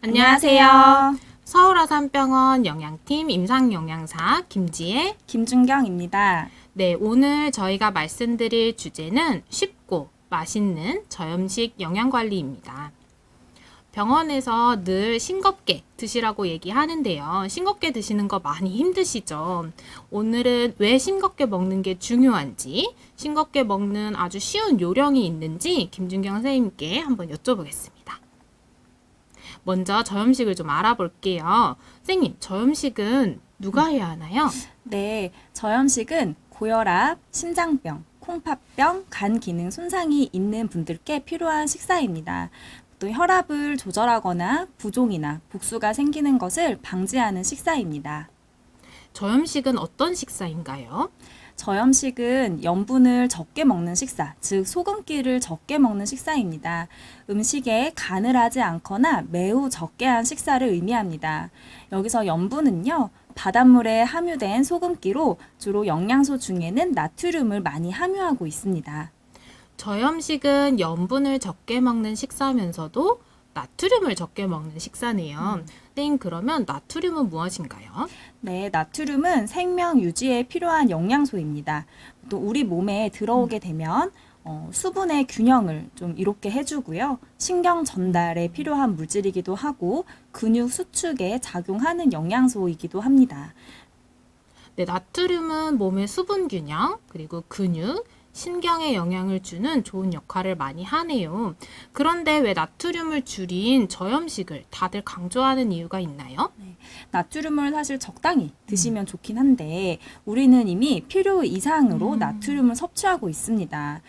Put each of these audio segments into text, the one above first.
안녕하세요. 서울아산병원 영양팀 임상영양사 김지혜, 김준경입니다. 네, 오늘 저희가 말씀드릴 주제는 쉽고 맛있는 저염식 영양관리입니다. 병원에서 늘 싱겁게 드시라고 얘기하는데요. 싱겁게 드시는 거 많이 힘드시죠? 오늘은 왜 싱겁게 먹는 게 중요한지, 싱겁게 먹는 아주 쉬운 요령이 있는지 김준경 선생님께 한번 여쭤보겠습니다. 먼저 저염식을 좀 알아볼게요. 선생님, 저염식은 누가 해야 하나요? 네, 저염식은 고혈압, 심장병, 콩팥병, 간 기능 손상이 있는 분들께 필요한 식사입니다. 또 혈압을 조절하거나 부종이나 복수가 생기는 것을 방지하는 식사입니다. 저염식은 어떤 식사인가요? 저염식은 염분을 적게 먹는 식사, 즉 소금기를 적게 먹는 식사입니다. 음식에 간을 하지 않거나 매우 적게 한 식사를 의미합니다. 여기서 염분은요, 바닷물에 함유된 소금기로 주로 영양소 중에는 나트륨을 많이 함유하고 있습니다. 저염식은 염분을 적게 먹는 식사면서도 나트륨을 적게 먹는 식사네요. 선생님, 그러면 나트륨은 무엇인가요? 네, 나트륨은 생명 유지에 필요한 영양소입니다. 또 우리 몸에 들어오게 되면 수분의 균형을 좀 이롭게 해주고요. 신경 전달에 필요한 물질이기도 하고 근육 수축에 작용하는 영양소이기도 합니다. 네, 나트륨은 몸의 수분 균형, 그리고 근육, 신경에 영향을 주는 좋은 역할을 많이 하네요. 그런데 왜 나트륨을 줄인 저염식을 다들 강조하는 이유가 있나요? 나트륨을 사실 적당히 드시면 좋긴 한데 우리는 이미 필요 이상으로 나트륨을 섭취하고 있습니다.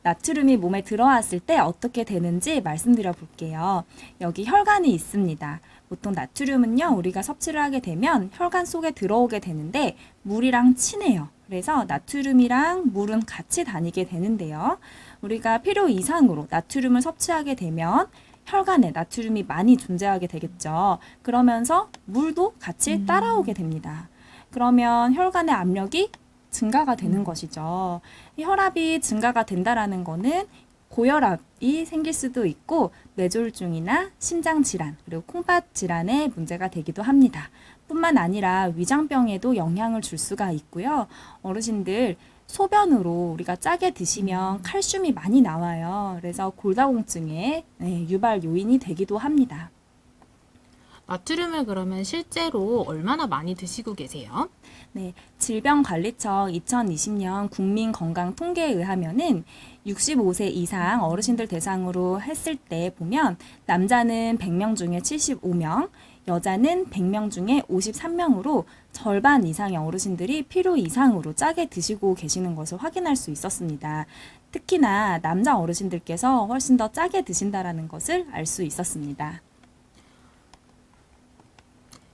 나트륨이 몸에 들어왔을 때 어떻게 되는지 말씀드려 볼게요. 여기 혈관이 있습니다. 보통 나트륨은요, 우리가 섭취를 하게 되면 혈관 속에 들어오게 되는데 물이랑 친해요. 그래서 나트륨이랑 물은 같이 다니게 되는데요. 우리가 필요 이상으로 나트륨을 섭취하게 되면 혈관에 나트륨이 많이 존재하게 되겠죠. 그러면서 물도 같이 따라오게 됩니다. 그러면 혈관의 압력이 증가가 되는 것이죠. 이 혈압이 증가가 된다라는 거는 고혈압이 생길 수도 있고 뇌졸중이나 심장 질환 그리고 콩팥 질환에 문제가 되기도 합니다. 뿐만 아니라 위장병에도 영향을 줄 수가 있고요. 어르신들 소변으로 우리가 짜게 드시면 칼슘이 많이 나와요. 그래서 골다공증의 유발 요인이 되기도 합니다. 나트륨을 그러면 실제로 얼마나 많이 드시고 계세요? 네, 질병관리청 2020년 국민건강통계에 의하면은 65세 이상 어르신들 대상으로 했을 때 보면 남자는 100명 중에 75명, 여자는 100명 중에 53명으로 절반 이상의 어르신들이 필요 이상으로 짜게 드시고 계시는 것을 확인할 수 있었습니다. 특히나 남자 어르신들께서 훨씬 더 짜게 드신다라는 것을 알 수 있었습니다.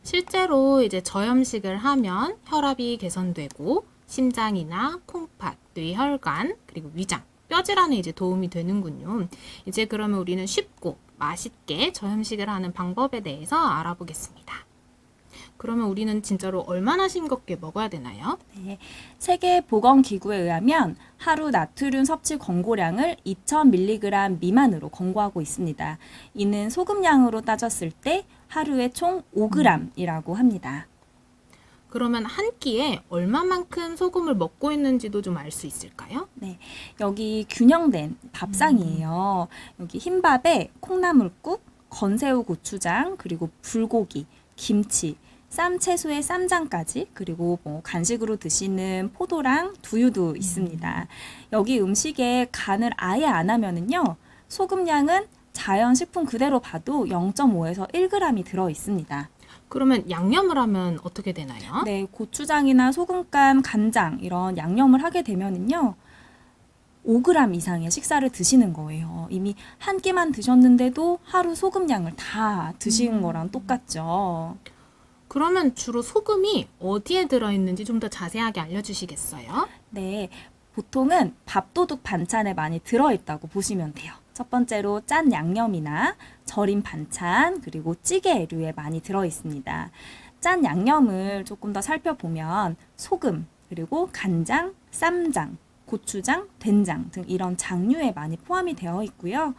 실제로 이제 저염식을 하면 혈압이 개선되고 심장이나 콩팥, 뇌혈관, 그리고 위장, 뼈 질환에 이제 도움이 되는군요. 이제 그러면 우리는 쉽고 맛있게 저염식을 하는 방법에 대해서 알아보겠습니다. 그러면 우리는 진짜로 얼마나 싱겁게 먹어야 되나요? 네, 세계보건기구에 의하면 하루 나트륨 섭취 권고량을 2000mg 미만으로 권고하고 있습니다. 이는 소금량으로 따졌을 때 하루에 총 5g이라고 합니다. 그러면 한 끼에 얼마만큼 소금을 먹고 있는지도 좀 알 수 있을까요? 네, 여기 균형된 밥상이에요. 여기 흰밥에 콩나물국, 건새우 고추장, 그리고 불고기, 김치, 쌈 채소에 쌈장까지 그리고 뭐 간식으로 드시는 포도랑 두유도 있습니다. 여기 음식에 간을 아예 안 하면은요, 소금량은 자연 식품 그대로 봐도 0.5에서 1g이 들어 있습니다. 그러면 양념을 하면 어떻게 되나요? 네, 고추장이나 소금간, 간장 이런 양념을 하게 되면은요, 5g 이상의 식사를 드시는 거예요. 이미 한 끼만 드셨는데도 하루 소금량을 다 드신 거랑 똑같죠. 그러면 주로 소금이 어디에 들어있는지 좀 더 자세하게 알려주시겠어요? 네, 보통은 밥도둑 반찬에 많이 들어있다고 보시면 돼요. 첫 번째로 짠 양념이나 절인 반찬, 그리고 찌개류에 많이 들어있습니다. 짠 양념을 조금 더 살펴보면 소금, 그리고 간장, 쌈장, 고추장, 된장 등 이런 장류에 많이 포함이 되어 있고요.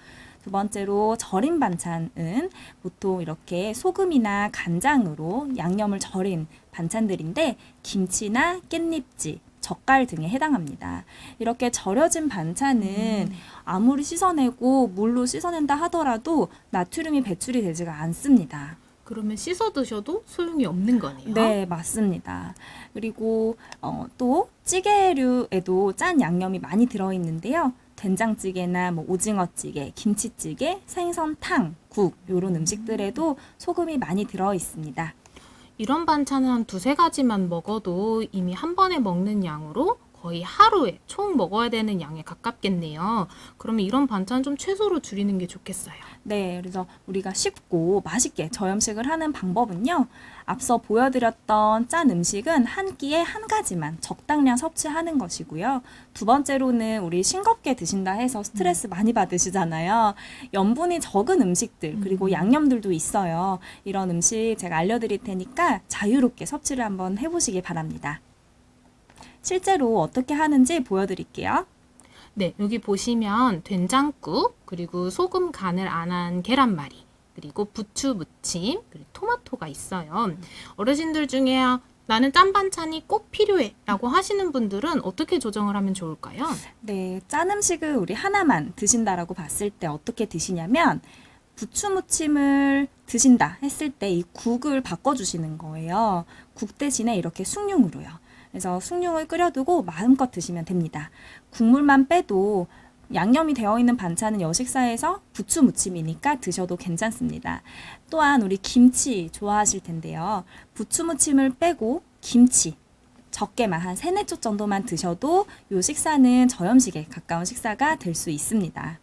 두 번째로 절인 반찬은 보통 이렇게 소금이나 간장으로 양념을 절인 반찬들인데 김치나 깻잎지, 젓갈 등에 해당합니다. 이렇게 절여진 반찬은 아무리 씻어내고 물로 씻어낸다 하더라도 나트륨이 배출이 되지가 않습니다. 그러면 씻어 드셔도 소용이 없는 거네요. 네, 맞습니다. 그리고 또 찌개류에도 짠 양념이 많이 들어있는데요. 된장찌개나 뭐 오징어찌개, 김치찌개, 생선탕, 국 이런 음식들에도 소금이 많이 들어있습니다. 이런 반찬은 한 두세 가지만 먹어도 이미 한 번에 먹는 양으로 거의 하루에 총 먹어야 되는 양에 가깝겠네요. 그러면 이런 반찬 좀 최소로 줄이는 게 좋겠어요. 네, 그래서 우리가 쉽고 맛있게 저염식을 하는 방법은요. 앞서 보여드렸던 짠 음식은 한 끼에 한 가지만 적당량 섭취하는 것이고요. 두 번째로는 우리 싱겁게 드신다 해서 스트레스 많이 받으시잖아요. 염분이 적은 음식들 그리고 양념들도 있어요. 이런 음식 제가 알려드릴 테니까 자유롭게 섭취를 한번 해보시기 바랍니다. 실제로 어떻게 하는지 보여드릴게요. 네, 여기 보시면 된장국, 그리고 소금 간을 안 한 계란말이, 그리고 부추 무침, 그리고 토마토가 있어요. 어르신들 중에 나는 짠 반찬이 꼭 필요해 라고 하시는 분들은 어떻게 조정을 하면 좋을까요? 네, 짠 음식을 우리 하나만 드신다라고 봤을 때 어떻게 드시냐면 부추 무침을 드신다 했을 때 이 국을 바꿔주시는 거예요. 국 대신에 이렇게 숭늉으로요. 그래서 숭늉을 끓여두고 마음껏 드시면 됩니다. 국물만 빼도 양념이 되어 있는 반찬은 여식사에서 부추 무침이니까 드셔도 괜찮습니다. 또한 우리 김치 좋아하실 텐데요. 부추 무침을 빼고 김치 적게만 한 3-4쪽 정도만 드셔도 요 식사는 저염식에 가까운 식사가 될 수 있습니다.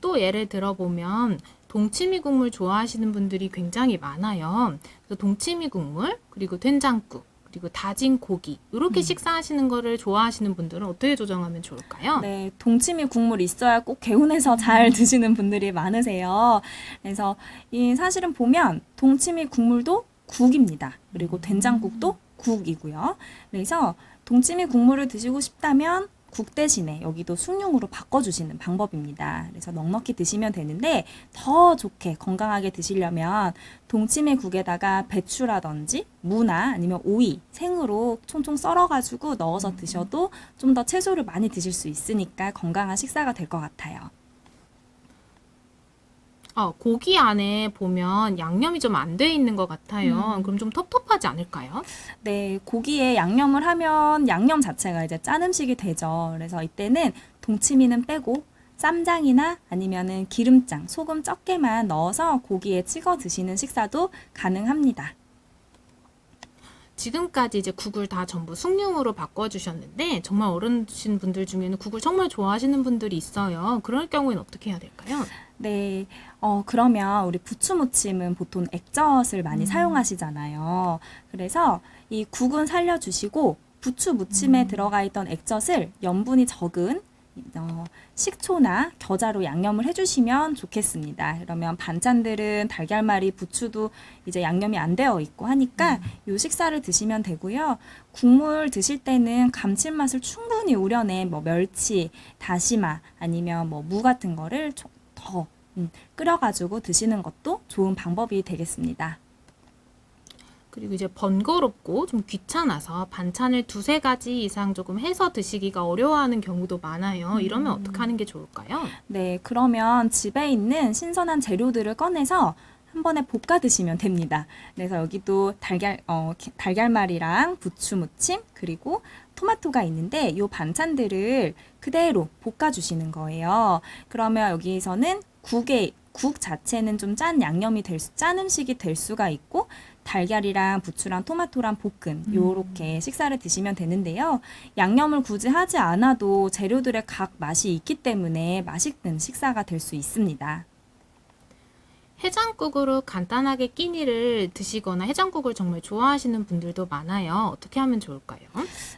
또 예를 들어보면 동치미 국물 좋아하시는 분들이 굉장히 많아요. 그래서 동치미 국물, 그리고 된장국, 그리고 다진 고기 이렇게 식사하시는 거를 좋아하시는 분들은 어떻게 조정하면 좋을까요? 네, 동치미 국물 있어야 꼭 개운해서 잘 드시는 분들이 많으세요. 그래서 이 사실은 보면 동치미 국물도 국입니다. 그리고 된장국도 국이고요. 그래서 동치미 국물을 드시고 싶다면 국 대신에 여기도 숭늉으로 바꿔주시는 방법입니다. 그래서 넉넉히 드시면 되는데 더 좋게 건강하게 드시려면 동치미 국에다가 배추라든지 무나 아니면 오이, 생으로 총총 썰어가지고 넣어서 드셔도 좀 더 채소를 많이 드실 수 있으니까 건강한 식사가 될 것 같아요. 고기 안에 보면 양념이 좀 안 돼 있는 것 같아요. 그럼 좀 텁텁하지 않을까요? 네, 고기에 양념을 하면 양념 자체가 이제 짠 음식이 되죠. 그래서 이때는 동치미는 빼고 쌈장이나 아니면은 기름장, 소금 적게만 넣어서 고기에 찍어 드시는 식사도 가능합니다. 지금까지 이제 국을 다 전부 숭늉으로 바꿔주셨는데 정말 어르신 분들 중에는 국을 정말 좋아하시는 분들이 있어요. 그럴 경우에는 어떻게 해야 될까요? 네, 그러면 우리 부추 무침은 보통 액젓을 많이 사용하시잖아요. 그래서 이 국은 살려주시고 부추 무침에 들어가 있던 액젓을 염분이 적은 식초나 겨자로 양념을 해주시면 좋겠습니다. 그러면 반찬들은 달걀말이, 부추도 이제 양념이 안 되어 있고 하니까 요 식사를 드시면 되고요. 국물 드실 때는 감칠맛을 충분히 우려낸 뭐 멸치, 다시마 아니면 뭐 무 같은 거를 더 끓여가지고 드시는 것도 좋은 방법이 되겠습니다. 그리고 이제 번거롭고 좀 귀찮아서 반찬을 두세 가지 이상 조금 해서 드시기가 어려워하는 경우도 많아요. 이러면 어떻게 하는 게 좋을까요? 네, 그러면 집에 있는 신선한 재료들을 꺼내서 한 번에 볶아 드시면 됩니다. 그래서 여기도 달걀말이랑 부추 무침 그리고 토마토가 있는데 이 반찬들을 그대로 볶아 주시는 거예요. 그러면 여기에서는 국 자체는 좀 짠 양념이 짠 음식이 될 수가 있고 달걀이랑 부추랑 토마토랑 볶은 요렇게 식사를 드시면 되는데요. 양념을 굳이 하지 않아도 재료들의 각 맛이 있기 때문에 맛있는 식사가 될 수 있습니다. 해장국으로 간단하게 끼니를 드시거나 해장국을 정말 좋아하시는 분들도 많아요. 어떻게 하면 좋을까요?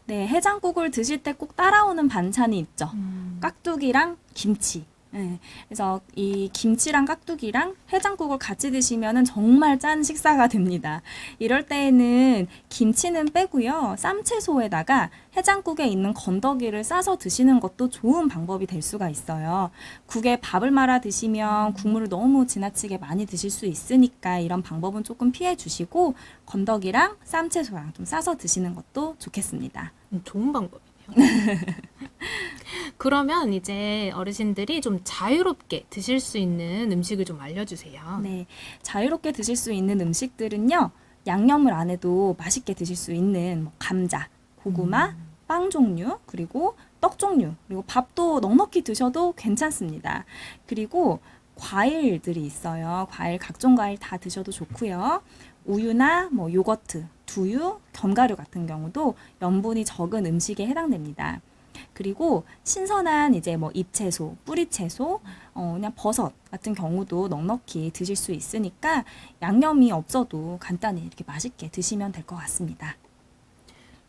네, 해장국을 드실 때 꼭 따라오는 반찬이 있죠. 깍두기랑 김치. 네, 그래서 이 김치랑 깍두기랑 해장국을 같이 드시면은 정말 짠 식사가 됩니다. 이럴 때에는 김치는 빼고요. 쌈채소에다가 해장국에 있는 건더기를 싸서 드시는 것도 좋은 방법이 될 수가 있어요. 국에 밥을 말아 드시면 국물을 너무 지나치게 많이 드실 수 있으니까 이런 방법은 조금 피해 주시고 건더기랑 쌈채소랑 좀 싸서 드시는 것도 좋겠습니다. 좋은 방법이네요. 그러면 이제 어르신들이 좀 자유롭게 드실 수 있는 음식을 좀 알려주세요. 네, 자유롭게 드실 수 있는 음식들은요, 양념을 안 해도 맛있게 드실 수 있는 뭐 감자, 고구마, 빵 종류, 그리고 떡 종류, 그리고 밥도 넉넉히 드셔도 괜찮습니다. 그리고 과일들이 있어요. 과일, 각종 과일 다 드셔도 좋고요. 우유나 뭐 요거트, 두유, 견과류 같은 경우도 염분이 적은 음식에 해당됩니다. 그리고 신선한 이제 뭐 잎채소, 뿌리채소, 그냥 버섯 같은 경우도 넉넉히 드실 수 있으니까 양념이 없어도 간단히 이렇게 맛있게 드시면 될 것 같습니다.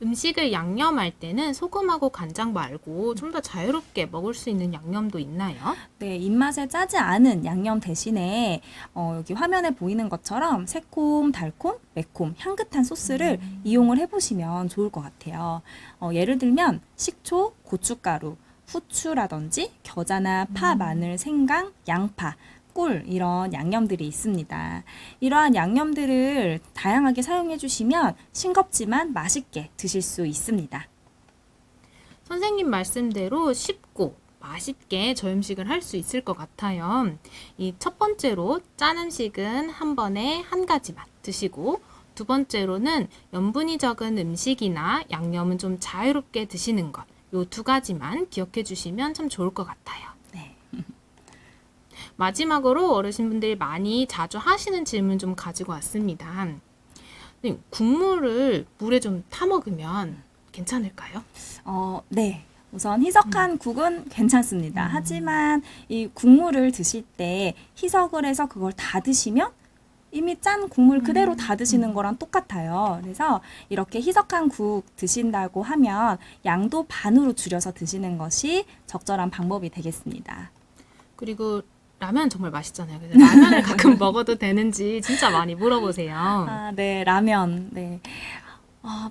음식을 양념할 때는 소금하고 간장 말고 좀 더 자유롭게 먹을 수 있는 양념도 있나요? 네, 입맛에 짜지 않은 양념 대신에 여기 화면에 보이는 것처럼 새콤, 달콤, 매콤, 향긋한 소스를 이용을 해보시면 좋을 것 같아요. 예를 들면 식초, 고춧가루, 후추라든지 겨자나 파, 마늘, 생강, 양파, 꿀 이런 양념들이 있습니다. 이러한 양념들을 다양하게 사용해 주시면 싱겁지만 맛있게 드실 수 있습니다. 선생님 말씀대로 쉽고 맛있게 저염식을 할 수 있을 것 같아요. 이 첫 번째로 짠 음식은 한 번에 한 가지만 드시고 두 번째로는 염분이 적은 음식이나 양념은 좀 자유롭게 드시는 것. 요 두 가지만 기억해 주시면 참 좋을 것 같아요. 네. 마지막으로 어르신분들이 많이 자주 하시는 질문 좀 가지고 왔습니다. 네, 국물을 물에 좀 타 먹으면 괜찮을까요? 네. 우선 희석한 국은 괜찮습니다. 하지만 이 국물을 드실 때 희석을 해서 그걸 다 드시면 이미 짠 국물 그대로 다 드시는 거랑 똑같아요. 그래서 이렇게 희석한 국 드신다고 하면 양도 반으로 줄여서 드시는 것이 적절한 방법이 되겠습니다. 그리고 라면 정말 맛있잖아요. 그래서 라면을 가끔 먹어도 되는지 진짜 많이 물어보세요. 아, 네, 라면. 네.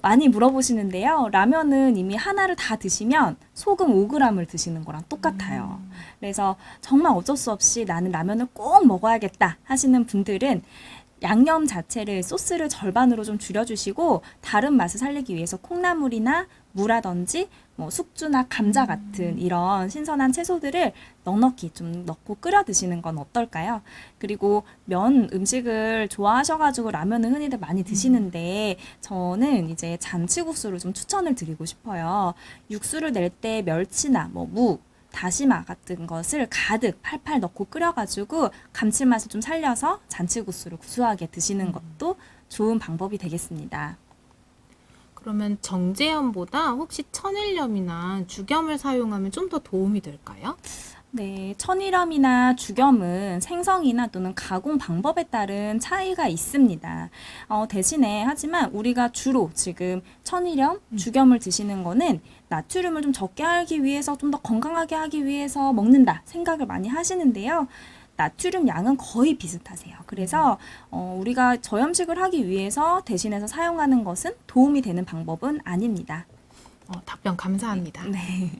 많이 물어보시는데요. 라면은 이미 하나를 다 드시면 소금 5g을 드시는 거랑 똑같아요. 그래서 정말 어쩔 수 없이 나는 라면을 꼭 먹어야겠다 하시는 분들은 양념 자체를 소스를 절반으로 좀 줄여주시고 다른 맛을 살리기 위해서 콩나물이나 무라든지 뭐 숙주나 감자 같은 이런 신선한 채소들을 넉넉히 좀 넣고 끓여 드시는 건 어떨까요? 그리고 면 음식을 좋아하셔가지고 라면을 흔히들 많이 드시는데 저는 이제 잔치국수를 좀 추천을 드리고 싶어요. 육수를 낼 때 멸치나 뭐 무, 다시마 같은 것을 가득 팔팔 넣고 끓여가지고 감칠맛을 좀 살려서 잔치국수를 구수하게 드시는 것도 좋은 방법이 되겠습니다. 그러면 정제염보다 혹시 천일염이나 죽염을 사용하면 좀 더 도움이 될까요? 네, 천일염이나 죽염은 생성이나 또는 가공 방법에 따른 차이가 있습니다. 대신에 하지만 우리가 주로 지금 천일염, 죽염을 드시는 거는 나트륨을 좀 적게 하기 위해서 좀 더 건강하게 하기 위해서 먹는다 생각을 많이 하시는데요. 나트륨 양은 거의 비슷하세요. 그래서 우리가 저염식을 하기 위해서 대신해서 사용하는 것은 도움이 되는 방법은 아닙니다. 답변 감사합니다. 네.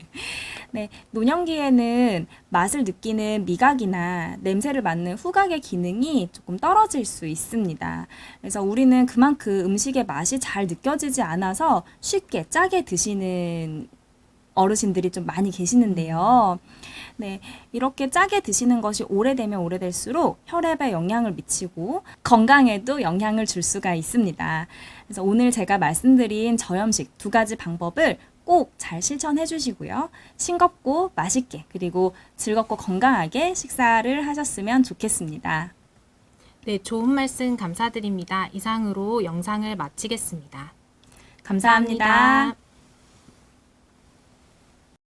네, 노년기에는 맛을 느끼는 미각이나 냄새를 맡는 후각의 기능이 조금 떨어질 수 있습니다. 그래서 우리는 그만큼 음식의 맛이 잘 느껴지지 않아서 쉽게 짜게 드시는 어르신들이 좀 많이 계시는데요. 네, 이렇게 짜게 드시는 것이 오래되면 오래될수록 혈압에 영향을 미치고 건강에도 영향을 줄 수가 있습니다. 그래서 오늘 제가 말씀드린 저염식 두 가지 방법을 꼭 잘 실천해 주시고요. 싱겁고 맛있게 그리고 즐겁고 건강하게 식사를 하셨으면 좋겠습니다. 네, 좋은 말씀 감사드립니다. 이상으로 영상을 마치겠습니다. 감사합니다.